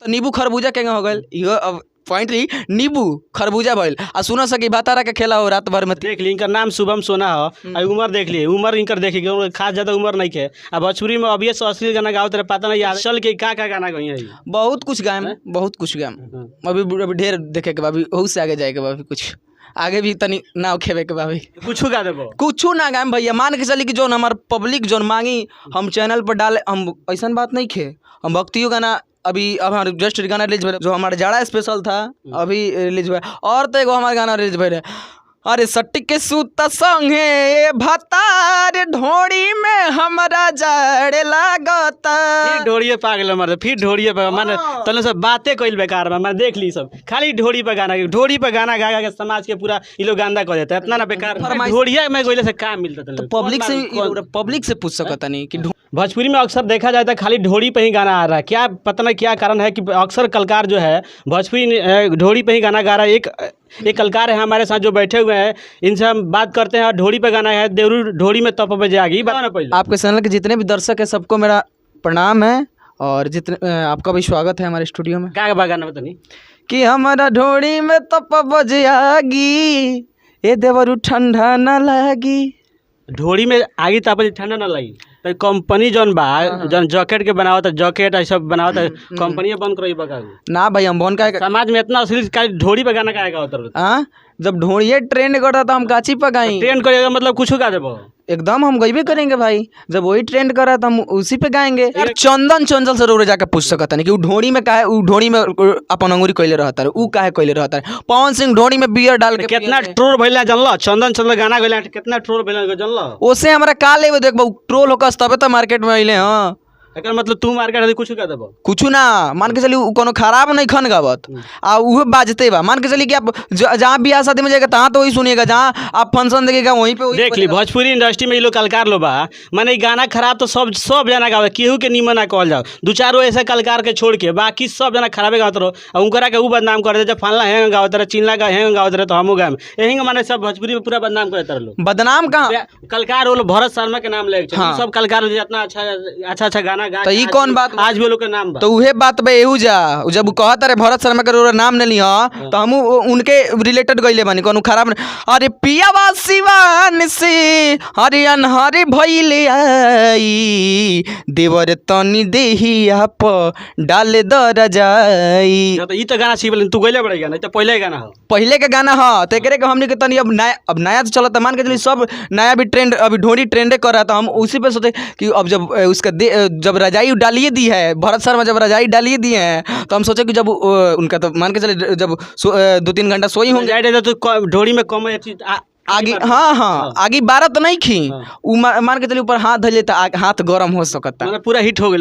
तो नींबू खरबूजा के हो गइल इहो अब पॉइंट रही नींबू खरबूजा भइल आ सुन सकी भातारा के खेला हो रात भर में देख ली इनका नाम शुभम सोना हो आ उम्र देख ली उम्र इनकर देखी कि खास ज्यादा उम्र नहीं के अब भोजपुरी में अभी असली गाना गाओ तेरे पता नहीं याद चल के का गाना गई है बहुत कुछ गायम बहुत कुछ गायम अभी ढेर देखे के बा अभी बहुत से आगे जाए के बा अभी कुछ आगे भी तनी नाव खेवे के बा अभी कुछ गा देबो कुछ ना गायम भैया मान के चली कि जोन हमार पब्लिक जोन मांगी हम चैनल पर डाले हम ऐसा बात नहीं खे हम भक्तियों गाना अभी अब हमारे जस्ट गाना रिलीज भरे जो हमारा जाड़ा स्पेशल था अभी रिलीज भरे और तो एगो हमारा गाना रिलीज भरे अरे सट्टी के सूत संगे भतार ढोड़ी में हमारा जड़ लागता फिर ढोड़िए पागल मर फिर ढोड़िए पे माने तने सब बातें कइल बेकार बा मैं देख ली सब खाली ढोड़ी पे गाना गा गा के समाज के पूरा इ लोग गंदा कर देता इतना ना बेकार ढोड़िया में गइले से काम मिलता तो पब्लिक से पूछ सकता नहीं कि भोजपुरी में अक्सर देखा जाता है खाली ढोड़ी पे ही गाना आ रहा है क्या पता नहीं क्या कारण है कि अक्सर कलाकार जो है भोजपुरी ढोड़ी पे ही गाना गा रहा है एक कलाकार है हमारे साथ जो बैठे हुए हैं इनसे हम बात करते हैं और ढोड़ी पे गाना है देवरू ढोड़ी में तप पे जाएगी बताना पहले आपके चैनल के जितने भी दर्शक है सबको मेरा प्रणाम है और जितने आपका भी स्वागत है हमारे स्टूडियो में क्या गाना बता नहीं कि हमारा ढोड़ी में तप बजागी ये देवरू ठंडा न लागी ढोड़ी में आगी ताप ठंडा ना लगी तो कंपनी जौन बा जौन जैकेट के बनावत जैकेट ऐसा बनावत कंपनी बंद करो बका ना भाई हम बन का समाज में इतना असली ढोड़ी पे गाना का होता जब ढोड़िए ट्रेंड करता तो हम काची पकाई ट्रेंड करेगा मतलब कुछ गा देबो एकदम हम गईबे करेंगे भाई जब वही ट्रेंड कर रहा तो हम उसी पे गाएंगे यार चंदन चंचल से रोरे जाके पूछ सकता नहीं कि ढोड़ी में काहे ढोड़ी में अपन अंगूरी कइले रहता है ऊ काहे कइले रहता है पवन सिंह ढोड़ी में बियर डाल के कितना ट्रोल भइला जानलो चंदन चंचल गाना गइला कितना ट्रोल भइला जानलो ओसे हमरा का लेबे देखबो ट्रोल होकस तबे तो मार्केट में आइले हां एकर मतलब तू मार्केट है कुछ कर देबो कुछ ना मान के चली कोनो खराब नहीं खन गावत आ उहे बाजते बा मान के चली कि आप जहाँ बियाह शादी में जाएगा तहाँ तो वही सुनिएगा जहाँ आप फंक्शन देखिएगा वहीं पे देख ली भोजपुरी इंडस्ट्री में ये लोग कलाकार लो बा माने गाना खराब तो सब जना गावे केहू के निमन ना कहल जाओ दो चार ऐसे कलाकार के छोड़ के बाकी सब जना खराबे गावत रहो और उनकरा के ऊ बदनाम कर दे जब फलना है गावत रहे चिल्ला का है गावत रहे तो हमहू गाम यही माने सब भोजपुरी में पूरा बदनाम करते रहो बदनाम कहाँ कलाकार वो भरत शर्मा के नाम ले सब कलाकार जितना अच्छा गाना गा तो ई कौन बात आज भी लोग के नाम तो उहे बात बे एहू जा जब कहत रे भरत शर्मा के नाम ने लिया तो हम उनके रिलेटेड गइले बानी कोनो खराब अरे पियावा सिवान से हरे अनहरे भइले आई देवर तनी देहिया प डाले दर जाई तो ई तो गाना सिबल तू गइले बड़े गाना तो पहले गाना हो पहले के गाना ह तो एकरे के हमनी के तनी अब नया तो चलत मान के चली सब नया भी ट्रेंड अभी ढोड़ी ट्रेंडे कर रहा था हम उसी पे सोचे कि अब जब उसका जब रजाई डालिए दी है भरत शर्मा जब रजाई डालिए दिए हैं तो हम सोचे कि जब उनका तो मान के चले जब 2-3 घंटा सोई होंगे तो ढोड़ी में कम आगे हाँ आगे 12 तो नहीं खी मान के चलिए ऊपर हाथ धले तो हाथ गरम हो सकता पूरा हिट हो गई।